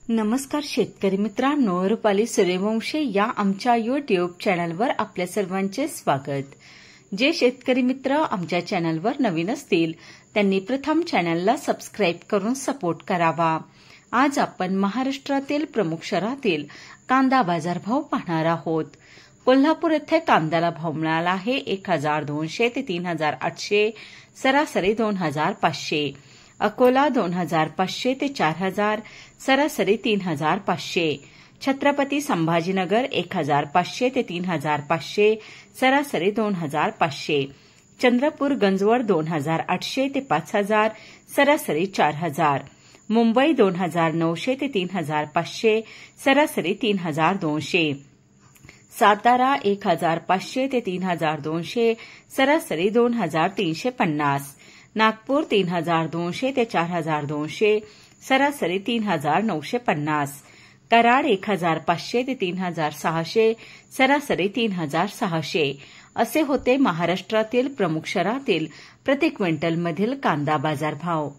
नमस्कार शेतकरी मित्रांनो, रुपाली सूर्यवंशी या आमच्या यूट्यूब चॅनलवर आपल्या सर्वांचे स्वागत। जे शेतकरी मित्र आमच्या चॅनलवर नवीन असतील त्यांनी प्रथम चॅनलला सबस्क्राइब करून सपोर्ट करावा। आज आपण महाराष्ट्रातील प्रमुख शहरातील कांदा बाजारभाव पाहणार आहोत। कोल्हापूर येथे कांद्याला भाव मिळाला आहे 1200 ते 3800, सरासरी 2500। अकोला 2500 ते 4000, सरासरी 3500। छत्रपती संभाजीनगर 1500 ते 3500, सरासरी 2500। चंद्रपूर गंजवड 2800 ते 5000, सरासरी 4000। मुंबई 2900 ते 3500, सरासरी 3200। सातारा 1500 ते 3200, सरासरी 2350। नागपूर 3200 ते 4200, सरासरी 3950। कराड 1500 ते 3600, सरासरी 3600। असे होते महाराष्ट्रातील प्रमुख शहरातील प्रति क्विंटलमधील कांदा बाजारभाव।